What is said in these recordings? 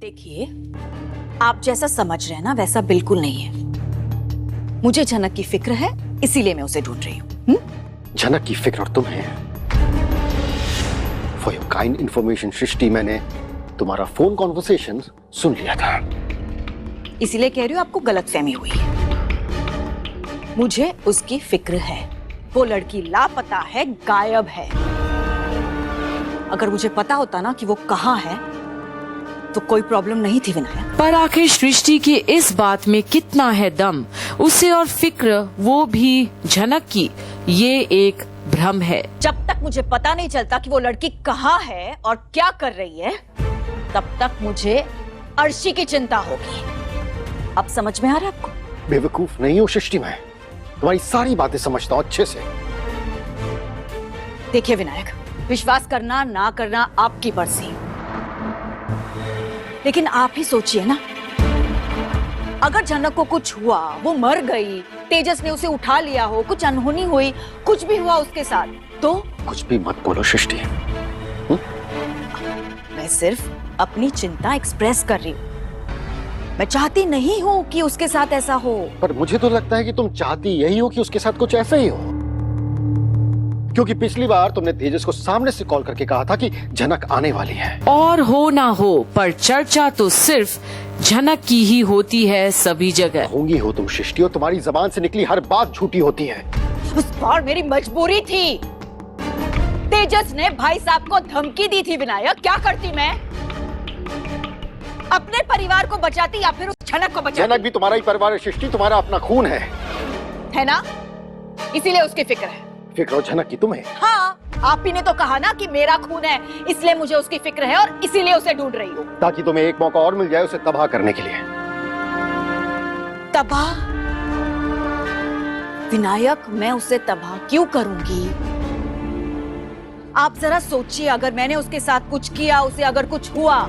देखिए, आप जैसा समझ रहे हैं ना वैसा बिल्कुल नहीं है। मुझे झनक की फिक्र है, इसीलिए मैं उसे ढूंढ रही हूँ। झनक की फिक्र और तुम्हें। फॉर योर काइंड इंफॉर्मेशन सृष्टि, मैंने तुम्हारा फोन कॉन्वर्सेशन सुन लिया था। इसीलिए कह रही हूँ आपको गलतफहमी हुई है। मुझे उसकी फिक्र है। वो लड़की लापता है, गायब है। अगर मुझे पता होता ना कि वो कहाँ है तो कोई प्रॉब्लम नहीं थी विनायक। पर आखिर सृष्टि की इस बात में कितना है दम, उसे और फिक्र वो भी झनक की, ये एक भ्रम है। जब तक मुझे पता नहीं चलता कि वो लड़की कहाँ है और क्या कर रही है, तब तक मुझे अर्शी की चिंता होगी। अब समझ में आ रहा है आपको? बेवकूफ नहीं हो सृष्टि, मैं तुम्हारी सारी बातें समझता हूँ अच्छे से। देखिए विनायक, विश्वास करना ना करना आपकी मर्जी, लेकिन आप ही सोचिए ना, अगर झनक को कुछ हुआ, वो मर गई, तेजस ने उसे उठा लिया हो, कुछ अनहोनी हुई, कुछ भी हुआ उसके साथ, तो कुछ भी मत बोलो सृष्टि। मैं सिर्फ अपनी चिंता एक्सप्रेस कर रही हूँ। मैं चाहती नहीं हूँ कि उसके साथ ऐसा हो। पर मुझे तो लगता है कि तुम चाहती यही हो कि उसके साथ कुछ ऐसा ही हो, क्योंकि पिछली बार तुमने तेजस को सामने से कॉल करके कहा था कि झनक आने वाली है। और हो ना हो, पर चर्चा तो सिर्फ झनक की ही होती है सभी जगह। होंगी हो तुम सृष्टि, और तुम्हारी जबान से निकली हर बात झूठी होती है। उस बार मेरी मजबूरी थी। तेजस ने भाई साहब को धमकी दी थी विनायक, क्या करती मैं? अपने परिवार को बचाती या फिर उस झनक को बचाती? झनक भी तुम्हारा ही परिवार है सृष्टि, तुम्हारा अपना खून है ना? इसीलिए उसकी फिक्र है। फिक्र और झनक की तुम्हें? हाँ, आप ही ने तो कहा ना कि मेरा खून है, इसलिए मुझे उसकी फिक्र है और इसीलिए उसे ढूंढ रही हूँ। ताकि तुम्हें एक मौका और मिल जाए उसे तबाह करने के लिए। तबाह? विनायक, मैं उसे तबाह क्यों करूंगी? आप जरा सोचिए, अगर मैंने उसके साथ कुछ किया, उसे अगर कुछ हुआ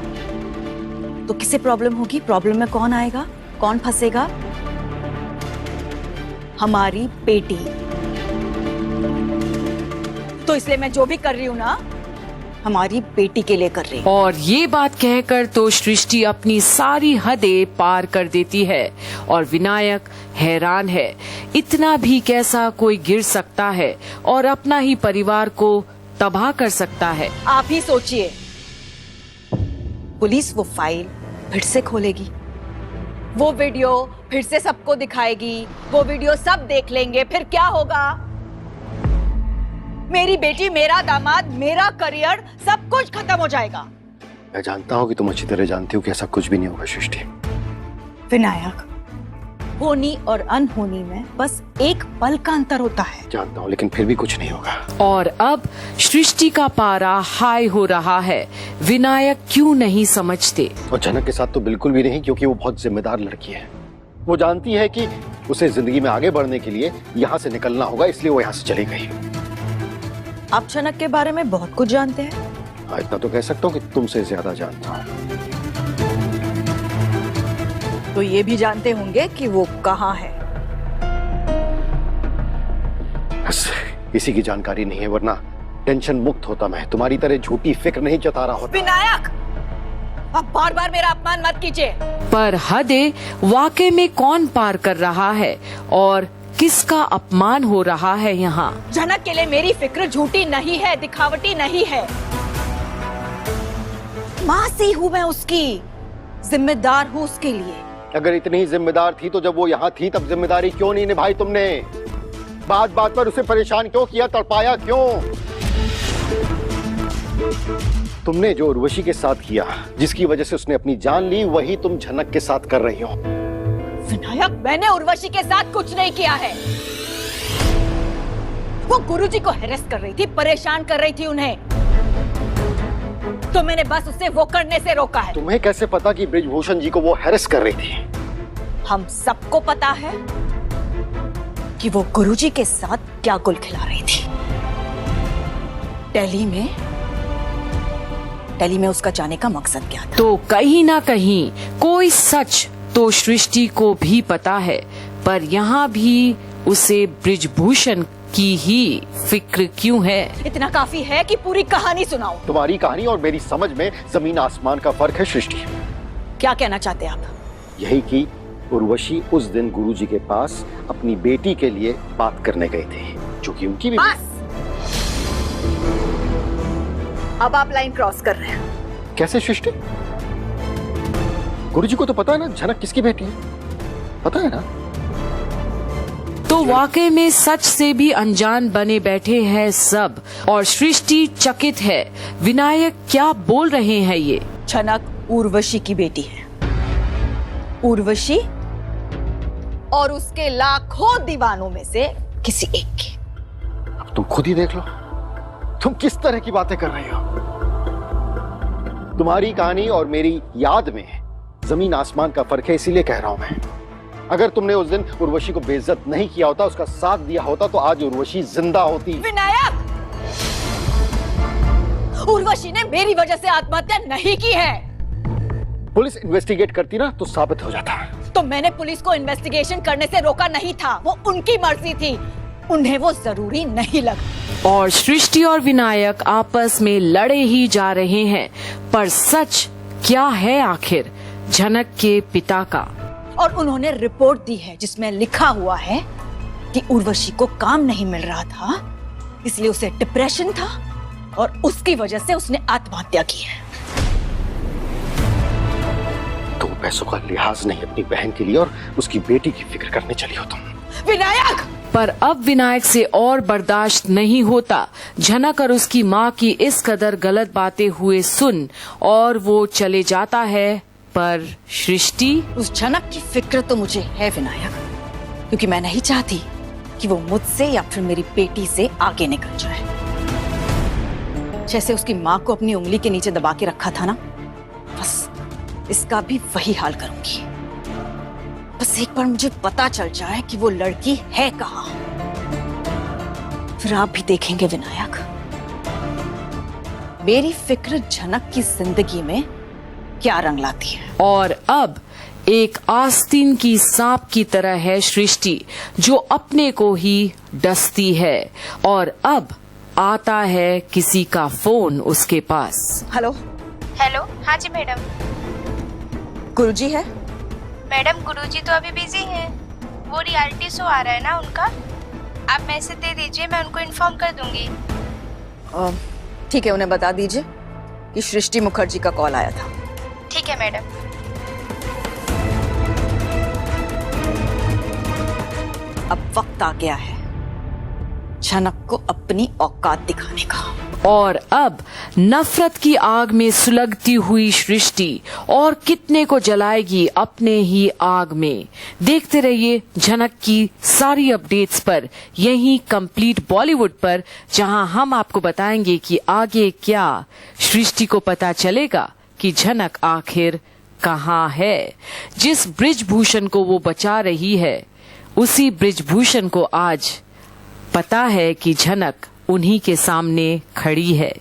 तो किसे प्रॉब्लम होगी? प्रॉब्लम में कौन आएगा, कौन फंसेगा? हमारी बेटी। तो इसलिए मैं जो भी कर रही हूँ ना, हमारी बेटी के लिए कर रही हूँ। और ये बात कहकर तो सृष्टि अपनी सारी हदें पार कर देती है और विनायक हैरान है। इतना भी कैसा कोई गिर सकता है और अपना ही परिवार को तबाह कर सकता है? आप ही सोचिए, पुलिस वो फाइल फिर से खोलेगी, वो वीडियो फिर से सबको दिखाएगी, वो वीडियो सब देख लेंगे, फिर क्या होगा? मेरी बेटी, मेरा दामाद, मेरा करियर, सब कुछ खत्म हो जाएगा। मैं जानता हूँ कि तुम अच्छी तरह जानती हो कि ऐसा कुछ भी नहीं होगा सृष्टि। विनायक, होनी और अनहोनी में बस एक पल का अंतर होता है। जानता हूँ, लेकिन फिर भी कुछ नहीं होगा। और अब सृष्टि का पारा हाई हो रहा है। विनायक क्यों नहीं समझते? और झनक के साथ तो बिल्कुल भी नहीं, क्योंकि वो बहुत जिम्मेदार लड़की है। वो जानती है कि उसे जिंदगी में आगे बढ़ने के लिए यहाँ से निकलना होगा, इसलिए वो यहाँ से चली गई। आप झनक के बारे में बहुत कुछ जानते हैं। हाँ, इतना तो कह सकता हूँ कि तुमसे ज्यादा जानता हूँ। तो ये भी जानते होंगे कि वो कहाँ है। बस इसी की जानकारी नहीं है, वरना टेंशन मुक्त होता मैं। तुम्हारी तरह झूठी फिक्र नहीं जता रहा होता। विनायक, अब बार बार मेरा अपमान मत कीजिए। पर हदें वाकई में कौन पार कर रहा है और किसका अपमान हो रहा है यहाँ? झनक के लिए मेरी फिक्र झूठी नहीं है, दिखावटी नहीं है। माँ सी हूँ मैं उसकी, जिम्मेदार हूँ उसके लिए। अगर इतनी ही जिम्मेदार थी तो जब वो यहाँ थी तब जिम्मेदारी क्यों नहीं निभाई तुमने? बात बात पर उसे परेशान क्यों किया, तड़पाया क्यों? तुमने जो उर्वशी के साथ किया, जिसकी वजह से उसने अपनी जान ली, वही तुम झनक के साथ कर रही हो। विनायक, मैंने उर्वशी के साथ कुछ नहीं किया है। वो गुरुजी को हैरेस कर रही थी, परेशान कर रही थी उन्हें, तो मैंने बस उसे वो करने से रोका है। तुम्हें कैसे पता कि ब्रिजभूषण जी को वो हैरेस कर रही थी? हम सबको पता है कि वो गुरुजी के साथ क्या गुल खिला रही थी। दिल्ली में उसका जाने का मकसद क्या था? तो कहीं ना कहीं कोई सच तो सृष्टि को भी पता है, पर यहाँ भी उसे ब्रिजभूषण की ही फिक्र क्यों है? इतना काफी है कि पूरी कहानी सुनाओ। तुम्हारी कहानी और मेरी समझ में जमीन आसमान का फर्क है सृष्टि। क्या कहना चाहते हैं आप? यही कि उर्वशी उस दिन गुरुजी के पास अपनी बेटी के लिए बात करने गए थे, जो कि उनकी भी। बस, अब आप लाइन क्रॉस कर रहे हैं। कैसे सृष्टि? गुरुजी को तो पता है ना झनक किसकी बेटी है, पता है ना? तो वाकई में सच से भी अनजान बने बैठे हैं सब, और सृष्टि चकित है। विनायक क्या बोल रहे हैं ये? झनक उर्वशी की बेटी है। उर्वशी और उसके लाखों दीवानों में से किसी एक की। अब तुम खुद ही देख लो, तुम किस तरह की बातें कर रही हो। तुम्हारी कहानी और मेरी याद में जमीन आसमान का फर्क है, इसीलिए कह रहा हूं मैं। अगर तुमने उस दिन उर्वशी को बेइज्जत नहीं किया होता, उसका साथ दिया होता, तो आज उर्वशी जिंदा होती। विनायक, उर्वशी ने मेरी वजह से आत्महत्या नहीं की है। पुलिस इन्वेस्टिगेट करती ना तो साबित हो जाता। तो मैंने पुलिस को इन्वेस्टिगेशन करने से रोका नहीं था, वो उनकी मर्जी थी, उन्हें वो जरूरी नहीं लगा। और सृष्टि और विनायक आपस में लड़े ही जा रहे हैं, पर सच क्या है आखिर झनक के पिता का? और उन्होंने रिपोर्ट दी है जिसमें लिखा हुआ है कि उर्वशी को काम नहीं मिल रहा था, इसलिए उसे डिप्रेशन था और उसकी वजह से उसने आत्महत्या की है। तो पैसों का लिहाज नहीं अपनी बहन के लिए और उसकी बेटी की फिक्र करने चली हो तुम। विनायक! पर अब विनायक से और बर्दाश्त नहीं होता। झनक और उसकी माँ की इस कदर गलत बातें हुए सुन और वो चले जाता है। पर सृष्टि, उस झनक की फिक्र तो मुझे है विनायक, क्योंकि मैं नहीं चाहती कि वो मुझसे या फिर मेरी बेटी से आगे निकल जाए। जैसे उसकी माँ को अपनी उंगली के नीचे दबा के रखा था ना, बस इसका भी वही हाल करूंगी। बस एक बार मुझे पता चल जाए कि वो लड़की है कहाँ, फिर आप भी देखेंगे विनायक, मेरी फिक्र झनक की जिंदगी में क्या रंग लाती है। और अब एक आस्तीन की सांप की तरह है सृष्टि, जो अपने को ही डसती है। और अब आता है किसी का फोन उसके पास। हेलो। हेलो, हाँ जी मैडम। गुरुजी है? मैडम गुरुजी तो अभी बिजी हैं, वो रियलिटी शो आ रहा है ना उनका। आप मैसेज दे दीजिए, मैं उनको इन्फॉर्म कर दूंगी। ठीक है, उन्हें बता दीजिए कि सृष्टि मुखर्जी का कॉल आया था। ठीक है मैडम। अब वक्त आ गया है झनक को अपनी औकात दिखाने का। और अब नफरत की आग में सुलगती हुई सृष्टि और कितने को जलाएगी अपने ही आग में। देखते रहिए झनक की सारी अपडेट्स पर, यही कंप्लीट बॉलीवुड पर, जहां हम आपको बताएंगे कि आगे क्या सृष्टि को पता चलेगा कि झनक आखिर कहाँ है। जिस ब्रिजभूषण को वो बचा रही है, उसी ब्रिजभूषण को आज पता है कि झनक उन्हीं के सामने खड़ी है।